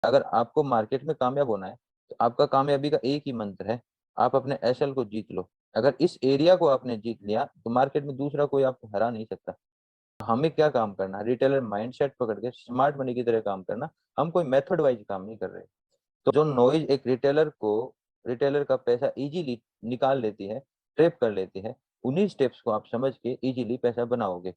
अगर आपको मार्केट में कामयाब होना है तो आपका कामयाबी का एक ही मंत्र है, आप अपने एसएल को जीत लो। अगर इस एरिया को आपने जीत लिया तो मार्केट में दूसरा कोई आपको हरा नहीं सकता। हमें क्या काम करना है, रिटेलर माइंडसेट पकड़ के स्मार्ट मनी की तरह काम करना। हम कोई मेथड वाइज काम नहीं कर रहे। तो जो नॉइज एक रिटेलर का पैसा इजीली निकाल लेती है, ट्रैप कर लेती है, उन्हीं स्टेप्स को आप समझ के इजीली पैसा बनाओगे।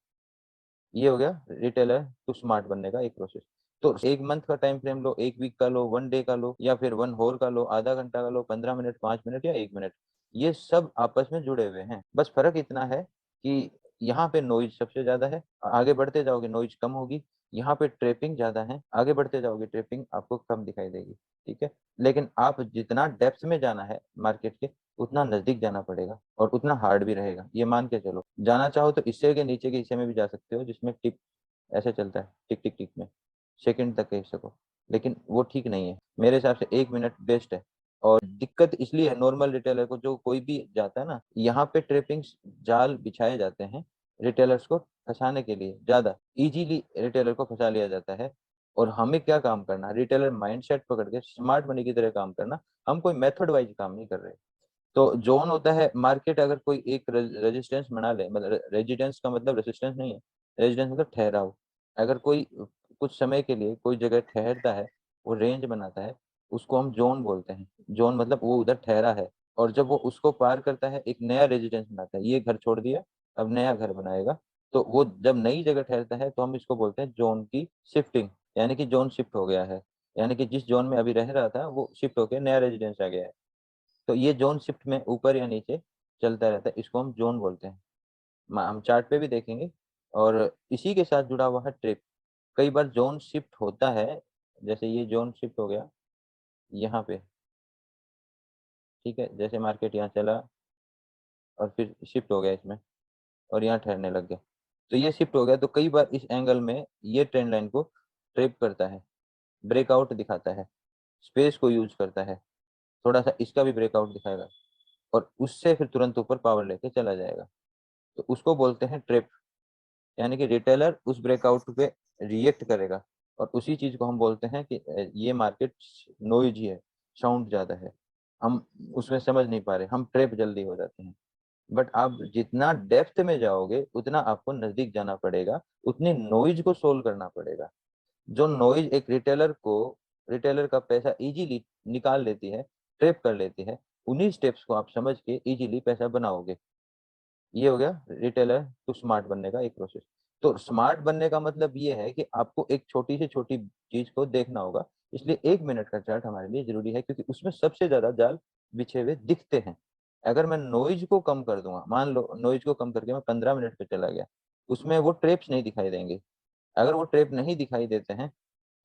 ये हो गया रिटेलर टू स्मार्ट बनने का एक प्रोसेस। तो एक मंथ का टाइम फ्रेम लो, एक वीक का लो, वन डे का लो, या फिर वन होर का लो, आधा घंटा का लो, 15 मिनट, 5 मिनट या 1 मिनट। ये सब आपस में जुड़े हुए हैं। बस फर्क इतना है कि यहाँ पे नॉइज सबसे ज्यादा है, आगे बढ़ते जाओगे नॉइज कम होगी। यहाँ पे ट्रेपिंग ज्यादा है, आगे बढ़ते जाओगे ट्रेपिंग आपको कम दिखाई देगी। ठीक है। लेकिन आप जितना डेप्थ में जाना है मार्केट के, उतना नजदीक जाना पड़ेगा और उतना हार्ड भी रहेगा। ये मान के चलो, जाना चाहो तो इससे के नीचे के हिस्से में भी जा सकते हो जिसमें टिक ऐसे चलता है, टिक टिक टिक में सेकंड तक कह सको। लेकिन वो ठीक नहीं है, मेरे हिसाब से 1 मिनट बेस्ट है। और दिक्कत इसलिए है नॉर्मल रिटेलर को, जो कोई भी जाता है ना, यहाँ पे ट्रेपिंग जाल बिछाए जाते हैं रिटेलर्स को फंसाने के लिए, ज्यादा इजीली रिटेलर को फंसा लिया जाता है। और हमें क्या काम करना, रिटेलर माइंडसेट पकड़ के स्मार्ट मनी की तरह काम करना। हम कोई मेथड वाइज काम नहीं कर रहे। तो जोन होता है मार्केट, अगर कोई एक रेजिस्टेंस बना ले, मतलब रेजिडेंस का मतलब रेजिस्टेंस नहीं है, रेजिडेंस मतलब ठहराव। अगर कोई कुछ समय के लिए कोई जगह ठहरता है, वो रेंज बनाता है, उसको हम जोन बोलते हैं। जोन मतलब वो उधर ठहरा है, और जब वो उसको पार करता है एक नया रेजिडेंस बनाता है। ये घर छोड़ दिया, अब नया घर बनाएगा, तो वो जब नई जगह ठहरता है तो हम इसको बोलते हैं जोन की शिफ्टिंग। यानी कि जोन शिफ्ट हो गया है, यानी कि जिस जोन में अभी रह रहा था वो शिफ्ट होकर नया रेजिडेंस आ गया है। तो ये जोन शिफ्ट में ऊपर या नीचे चलता रहता है, इसको हम जोन बोलते हैं। हम चार्ट पे भी देखेंगे। और इसी के साथ जुड़ा हुआ है ट्रिप। कई बार जोन शिफ्ट होता है, जैसे ये जोन शिफ्ट हो गया यहाँ पे। ठीक है, जैसे मार्केट यहाँ चला और फिर शिफ्ट हो गया इसमें, और यहाँ ठहरने लग गया। तो ये शिफ्ट हो गया, तो कई बार इस एंगल में ये ट्रेंड लाइन को ट्रेप करता है, ब्रेकआउट दिखाता है, स्पेस को यूज करता है, थोड़ा सा इसका भी ब्रेकआउट दिखाएगा, और उससे फिर तुरंत ऊपर पावर लेके चला जाएगा। तो उसको बोलते हैं ट्रिप। यानी कि रिटेलर उस ब्रेकआउट पे रिएक्ट करेगा, और उसी चीज को हम बोलते हैं कि ये मार्केट नोइजी है, साउंड ज्यादा है, हम उसमें समझ नहीं पा रहे, हम ट्रैप जल्दी हो जाते हैं। बट आप जितना डेप्थ में जाओगे उतना आपको नजदीक जाना पड़ेगा, उतनी नॉइज को सोल्व करना पड़ेगा। जो नॉइज एक रिटेलर का पैसा इजीली निकाल लेती है, ट्रैप कर लेती है, उन्हीं स्टेप्स को आप समझ के इजीली पैसा बनाओगे। ये हो गया रिटेलर टू स्मार्ट बनने का एक प्रोसेस। तो स्मार्ट बनने का मतलब ये है कि आपको एक छोटी से छोटी चीज को देखना होगा। इसलिए 1 मिनट का चार्ट हमारे लिए जरूरी है, क्योंकि उसमें सबसे ज्यादा जाल बिछे हुए दिखते हैं। अगर मैं नॉइज को कम कर दूंगा, मान लो नॉइज को कम करके मैं 15 मिनट पे चला गया, उसमें वो ट्रेप्स नहीं दिखाई देंगे। अगर वो ट्रेप नहीं दिखाई देते हैं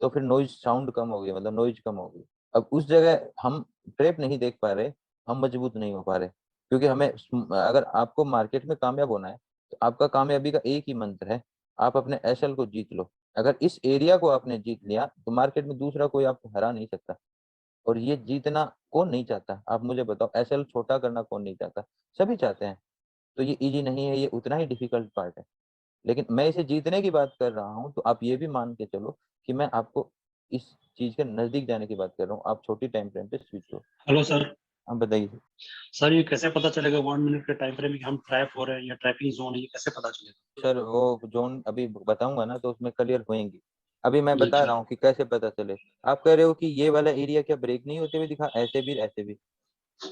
तो फिर नॉइज साउंड कम होगी, मतलब नॉइज कम होगी। अब उस जगह हम ट्रेप नहीं देख पा रहे, हम मजबूत नहीं हो पा रहे। क्योंकि हमें, अगर आपको मार्केट में कामयाब होना है तो आपका कामयाबी का एक ही मंत्र है, आप अपने एसएल को जीत लो। अगर इस एरिया को आपने जीत लिया तो मार्केट में दूसरा कोई आपको हरा नहीं सकता। और ये जीतना कौन नहीं चाहता, आप मुझे बताओ, एसएल छोटा करना कौन नहीं चाहता? सभी चाहते हैं। तो ये इजी नहीं है, ये उतना ही डिफिकल्ट पार्ट है। लेकिन मैं इसे जीतने की बात कर रहा हूँ, तो आप ये भी मान के चलो कि मैं आपको इस चीज के नजदीक जाने की बात कर रहा हूँ। आप छोटी टाइम फ्रेम पे स्विच हो। Hello sir. आप बताइए। सर ये कैसे पता चलेगा 1 मिनट के टाइम फ्रेम में कि हम ट्रैप हो रहे हैं या ट्रैपिंग जोन है, ये कैसे पता चलेगा? सर वो जोन अभी बताऊंगा ना तो उसमें क्लियर होएंगी। अभी मैं जी बता जी। रहा हूँ कि कैसे पता चले। आप कह रहे हो कि ये वाला एरिया क्या ब्रेक नहीं होते हुए दिखा, ऐसे भी ऐसे भी।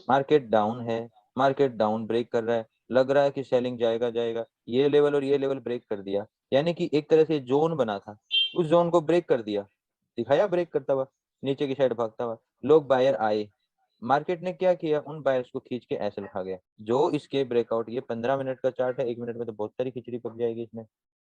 मार्केट डाउन है, मार्केट डाउन ब्रेक कर रहा है, लग रहा है कि सेलिंग जाएगा जाएगा, ये लेवल और ये लेवल ब्रेक कर दिया। यानी कि एक तरह से जोन बना था, उस जोन को ब्रेक कर दिया, दिखाया ब्रेक करता हुआ, नीचे की साइड भागता हुआ। लोग बायर आए, मार्केट ने क्या किया, उन बायर्स को खींच के ऐसे रखा गया। जो इसके ब्रेकआउट, ये 15 मिनट का चार्ट है, 1 मिनट में तो बहुत सारी खिचड़ी पक जाएगी इसमें,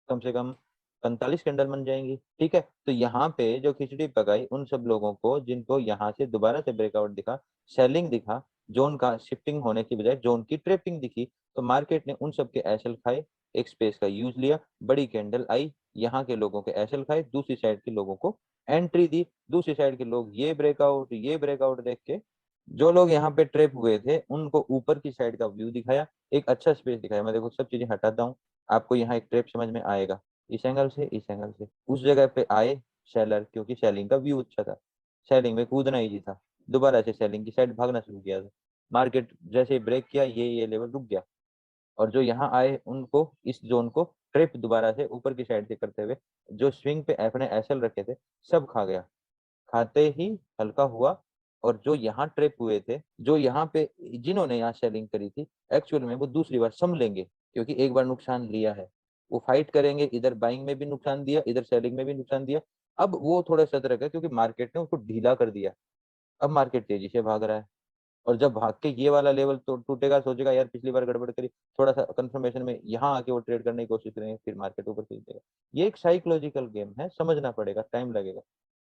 कम से कम 45 कैंडल बन जाएंगी। ठीक है। तो यहाँ पे जो खिचड़ी पकाई, उन सब लोगों को जिनको यहाँ से दोबारा से ब्रेकआउट दिखा, सेलिंग दिखा, जोन का शिफ्टिंग होने की बजाय जोन की ट्रेपिंग दिखी, तो मार्केट ने उन सब के एसएल खाए, एक स्पेस का यूज लिया, बड़ी कैंडल आई, यहाँ के लोगों के एसएल खाए, दूसरी साइड के लोगों को एंट्री दी। दूसरी साइड के लोग ये ब्रेकआउट देख के, जो लोग यहाँ पे ट्रेप हुए थे उनको ऊपर की साइड का व्यू दिखाया, एक अच्छा स्पेस दिखाया। मैं देखो सब चीजें हटाता हूँ, आपको यहाँ एक ट्रेप समझ में आएगा। इस एंगल से, इस एंगल से, उस जगह पे आए सेलर, क्योंकि सेलिंग का व्यू अच्छा था। सेलिंग में कूदना ईजी था, दोबारा से सेलिंग की साइड भागना शुरू किया था। मार्केट जैसे ब्रेक किया, ये लेवल रुक गया, और जो यहाँ आए उनको इस जोन को ट्रिप दोबारा से ऊपर की साइड से करते हुए जो स्विंग पे अपने एसएल रखे थे सब खा गया। खाते ही हल्का हुआ, और जो यहाँ ट्रिप हुए थे, जो यहाँ पे जिन्होंने यहाँ सेलिंग करी थी, एक्चुअल में वो दूसरी बार संभलेंगे, क्योंकि एक बार नुकसान लिया है, वो फाइट करेंगे। इधर बाइंग में भी नुकसान दिया, इधर सेलिंग में भी नुकसान दिया। अब वो थोड़ा सतर्क है, क्योंकि मार्केट ने उसको ढीला कर दिया। अब मार्केट तेजी से भाग रहा है, और जब भाग के ये वाला लेवल तो टूटेगा, सोचेगा यार पिछली बार गड़बड़ करी, थोड़ा सा कंफर्मेशन में यहाँ आके वो ट्रेड करने की कोशिश करेंगे, फिर मार्केट ऊपर खींच देगा। ये एक साइकोलॉजिकल गेम है, समझना पड़ेगा, टाइम लगेगा।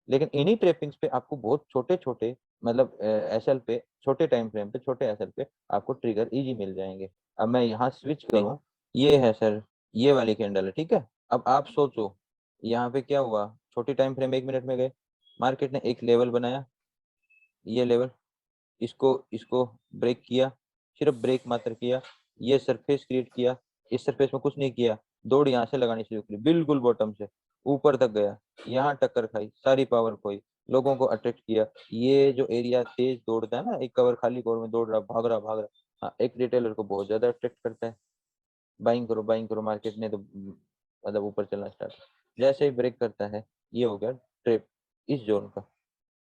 लेकिन इन्हीं ट्रेपिंग्स पे आपको बहुत छोटे छोटे, मतलब एसएल पे, छोटे टाइम फ्रेम पे, छोटे एसएल पे आपको ट्रिगर इजी मिल जाएंगे। अब मैं यहाँ स्विच करूँ, ये है सर, ये वाली कैंडल है, ठीक है। अब आप सोचो यहाँ पे क्या हुआ, छोटी टाइम फ्रेम 1 मिनट में गए, मार्केट ने एक लेवल बनाया, ये लेवल, इसको इसको ब्रेक किया, सिर्फ ब्रेक मात्र किया, ये सरफेस क्रिएट किया, इस सरफेस में कुछ नहीं किया, दौड़ यहाँ से लगानी शुरू करी, बिल्कुल बॉटम से ऊपर तक गया, यहाँ टक्कर खाई, सारी पावर खोई, लोगों को अट्रैक्ट किया। ये जो एरिया तेज दौड़ता है ना, एक कवर खाली कवर में दौड़ रहा, भाग रहा भाग रहा, हाँ, एक रिटेलर को बहुत ज्यादा अट्रैक्ट करता है। बाइंग करो, मार्केट ने तो मतलब ऊपर चलना स्टार्ट, जैसे ही ब्रेक करता है, ये हो गया ट्रिप इस जोन का,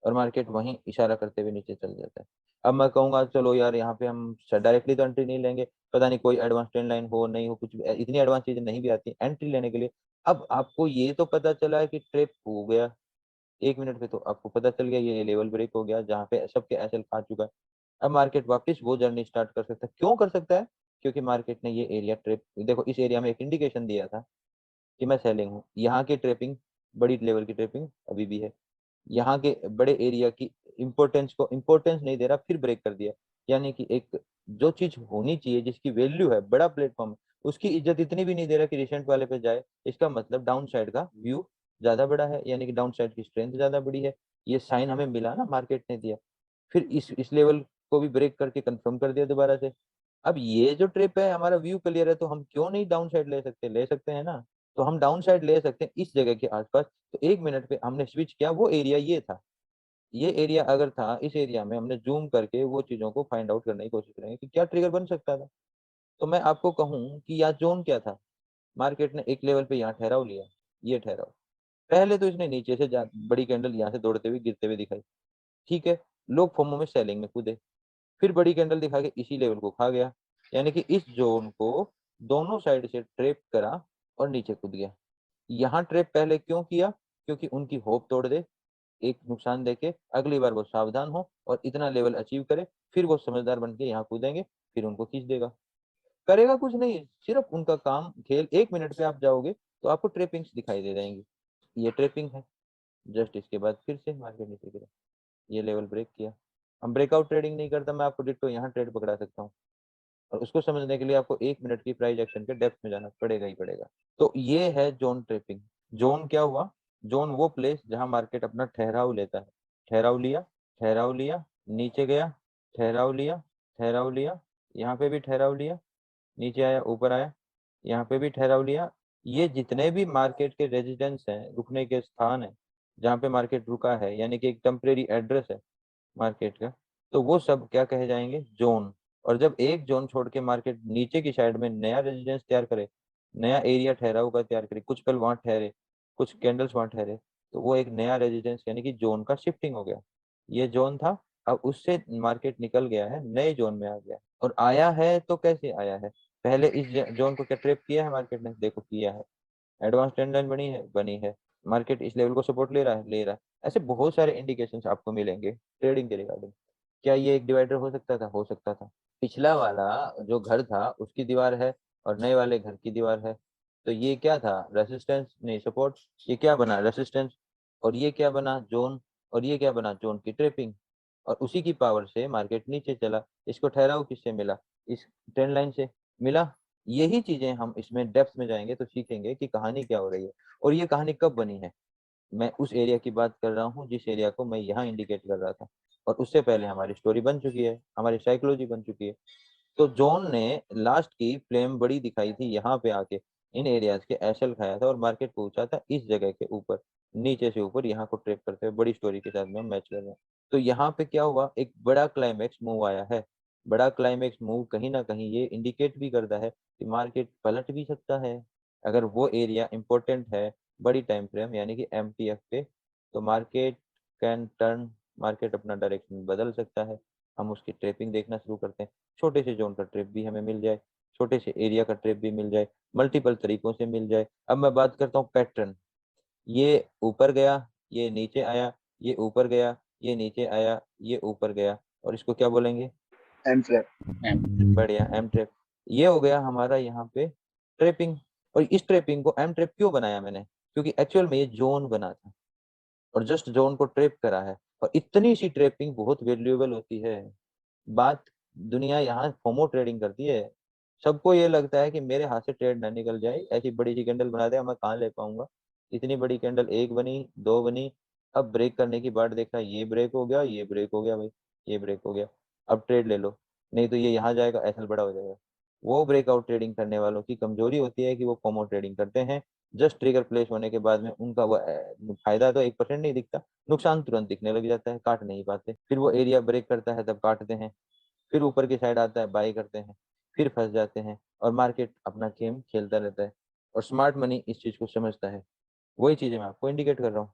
और मार्केट वहीं इशारा करते हुए नीचे चल जाता है। अब मैं कहूंगा चलो यार यहाँ पे हम डायरेक्टली तो एंट्री नहीं लेंगे, पता नहीं कोई एडवांस ट्रेंड लाइन हो नहीं हो, कुछ इतनी एडवांस चीजें नहीं भी आती एंट्री लेने के लिए। अब आपको ये तो पता चला है कि ट्रिप हो गया 1 मिनट पे, तो आपको पता चल गया ये लेवल ब्रेक हो गया जहाँ पे सबके एसएल खा चुका है। अब मार्केट वापस वो जर्नी स्टार्ट कर सकता है, क्यों कर सकता है? क्योंकि मार्केट ने ये एरिया ट्रिप, देखो इस एरिया में एक इंडिकेशन दिया था कि मैं सेलिंग हूँ, यहाँ की ट्रेपिंग, बड़ी लेवल की ट्रेपिंग अभी भी है, यहाँ के बड़े एरिया की इंपॉर्टेंस को इंपॉर्टेंस नहीं दे रहा, फिर ब्रेक कर दिया। यानी कि एक जो चीज होनी चाहिए, जिसकी वैल्यू है, बड़ा प्लेटफॉर्म, उसकी इज्जत इतनी भी नहीं दे रहा कि रिसेंट वाले पे जाए। इसका मतलब डाउन साइड का व्यू ज्यादा बड़ा है, यानी कि डाउन साइड की स्ट्रेंथ ज्यादा बड़ी है। ये साइन हमें मिला ना, मार्केट ने दिया, फिर इस लेवल को भी ब्रेक करके कंफर्म कर दिया दोबारा से। अब ये जो ट्रिप है, हमारा व्यू क्लियर है, तो हम क्यों नहीं डाउन साइड ले सकते? ले सकते हैं ना। तो हम डाउन साइड ले सकते हैं इस जगह के आसपास। तो 1 मिनट पे हमने स्विच किया, वो एरिया ये था, ये एरिया अगर था, इस एरिया में हमने जूम करके वो चीजों को फाइंड आउट करने की कोशिश करेंगे कि क्या ट्रिगर बन सकता था। तो मैं आपको कहूं कि यहाँ जोन क्या था, मार्केट ने एक लेवल पे यहाँ ठहराव लिया, ये ठहराव, पहले तो इसने नीचे से बड़ी कैंडल यहाँ से दौड़ते हुए गिरते हुए दिखाई, ठीक है, लोग फोमो में सेलिंग में कूदे, फिर बड़ी कैंडल दिखा के इसी लेवल को खा गया, यानी कि इस जोन को दोनों साइड से ट्रेप करा और नीचे कूद गया। यहाँ ट्रेप पहले क्यों किया? क्योंकि उनकी होप तोड़ दे, एक नुकसान देके अगली बार वो सावधान हो और इतना लेवल अचीव करे, फिर वो समझदार बन के यहाँ कूदेंगे, फिर उनको खींच देगा। करेगा कुछ नहीं, सिर्फ उनका काम खेल। 1 मिनट पे आप जाओगे तो आपको ट्रेपिंग्स दिखाई दे जाएंगी, ये ट्रेपिंग है। जस्ट इसके बाद फिर से मार्केट नीचे गिरा, ये लेवल ब्रेक किया। हम ब्रेकआउट ट्रेडिंग नहीं करता, मैं आपको डिट्टो यहाँ ट्रेड पकड़ा सकता हूँ, और उसको समझने के लिए आपको 1 मिनट की प्राइस एक्शन के डेप्थ में जाना पड़ेगा ही पड़ेगा। तो ये है जोन ट्रेपिंग। जोन क्या हुआ? जोन वो प्लेस जहां मार्केट अपना ठहराव लेता है, ठहराव लिया, ठहराव लिया, नीचे गया, ठहराव लिया, ठहराव लिया, यहाँ पे भी ठहराव लिया, नीचे आया, ऊपर आया, यहाँ पे भी ठहराव लिया। ये जितने भी मार्केट के रेजिडेंस हैं, रुकने के स्थान है, जहाँ पे मार्केट रुका है, यानी कि एक टेम्परेरी एड्रेस है मार्केट का, तो वो सब क्या कहे जाएंगे? जोन। और जब एक जोन छोड़ के मार्केट नीचे की साइड में नया रेजिडेंस तैयार करे, नया एरिया ठहराव का तैयार करे, कुछ पल वहां ठहरे, कुछ कैंडल्स वहां ठहरे, तो वो एक नया रेजिडेंस, यानी कि जोन का शिफ्टिंग हो गया। ये जोन था, अब उससे मार्केट निकल गया है, नए जोन में आ गया। और आया है तो कैसे आया है? पहले इस जोन को क्या ट्रेप किया है मार्केट ने? देखो किया है, एडवांस ट्रेंड लाइन बनी है, बनी है, मार्केट इस लेवल को सपोर्ट ले रहा है, ले रहा है। ऐसे बहुत सारे इंडिकेशंस आपको मिलेंगे ट्रेडिंग के रिगार्डिंग। क्या ये एक डिवाइडर हो सकता था? हो सकता था। पिछला वाला जो घर था उसकी दीवार है, और नए वाले घर की दीवार है, तो ये क्या था? रेसिस्टेंस नहीं, सपोर्ट। ये क्या बना? रेसिस्टेंस। और ये क्या बना? जोन। और ये क्या बना? जोन की ट्रेपिंग। और उसी की पावर से मार्केट नीचे चला। इसको ठहराव किससे मिला? इस ट्रेंड लाइन से मिला। यही चीजें हम इसमें डेप्थ में जाएंगे तो सीखेंगे कि कहानी क्या हो रही है, और ये कहानी कब बनी है। मैं उस एरिया की बात कर रहा हूँ जिस एरिया को मैं यहाँ इंडिकेट कर रहा था, और उससे पहले हमारी स्टोरी बन चुकी है, हमारी साइकोलॉजी बन चुकी है। तो जॉन ने लास्ट की फ्लेम बड़ी दिखाई थी यहाँ पे आके, इन एरियाज के एशल खाया था, और मार्केट पहुंचा था इस जगह के ऊपर। नीचे से ऊपर यहाँ को ट्रेप करते हुए बड़ी स्टोरी के साथ में हम मैच कर रहे हैं। तो यहाँ पे क्या हुआ, एक बड़ा क्लाइमेक्स मूव आया है। बड़ा क्लाइमेक्स मूव कहीं ना कहीं ये इंडिकेट भी करता है कि मार्केट पलट भी सकता है। अगर वो एरिया इंपॉर्टेंट है बड़ी टाइम फ्रेम यानी कि एमटीएफ पे, तो मार्केट कैन टर्न, मार्केट अपना डायरेक्शन बदल सकता है। हम उसकी ट्रेपिंग देखना शुरू करते हैं। छोटे से जोन का ट्रेप भी हमें मिल जाए, छोटे से एरिया का ट्रेप भी मिल जाए, मल्टीपल तरीकों से मिल जाए। अब मैं बात करता हूँ पैटर्न। ये ऊपर गया, ये नीचे आया, ये ऊपर गया, ये नीचे आया, ये ऊपर गया, और इसको क्या बोलेंगे? M flap. बढ़िया, एम ट्रैप। ये हो गया हमारा यहाँ पे ट्रेपिंग। और इस ट्रेपिंग को एम ट्रैप क्यों बनाया मैंने? क्योंकि एक्चुअल में ये जोन बना था और जस्ट जोन को ट्रेप करा है। और इतनी सी ट्रेपिंग बहुत वैल्यूएबल होती है। बात, दुनिया यहाँ फोमो ट्रेडिंग करती है। सबको ये लगता है कि मेरे हाथ से ट्रेड ना निकल जाए, ऐसी बड़ी सी कैंडल बना दे, मैं कहाँ ले पाऊंगा। इतनी बड़ी कैंडल, एक बनी, दो बनी, अब ब्रेक करने की बात देखा, ये ब्रेक हो गया, ये ब्रेक हो गया भाई, ये ब्रेक हो गया, अब ट्रेड ले लो, नहीं तो ये यहाँ जाएगा, एसएल बड़ा हो जाएगा। वो ब्रेकआउट ट्रेडिंग करने वालों की कमजोरी होती है कि वो फोमो ट्रेडिंग करते हैं। जस्ट ट्रिगर प्लेस होने के बाद में उनका वो फायदा तो 1% नहीं दिखता, नुकसान तुरंत दिखने लग जाता है, काट नहीं पाते। फिर वो एरिया ब्रेक करता है तब काटते हैं, फिर ऊपर की साइड आता है, बाई करते हैं, फिर फंस जाते हैं, और मार्केट अपना गेम खेलता रहता है। और स्मार्ट मनी इस चीज को समझता है। वही चीजें मैं आपको इंडिकेट कर रहा हूँ।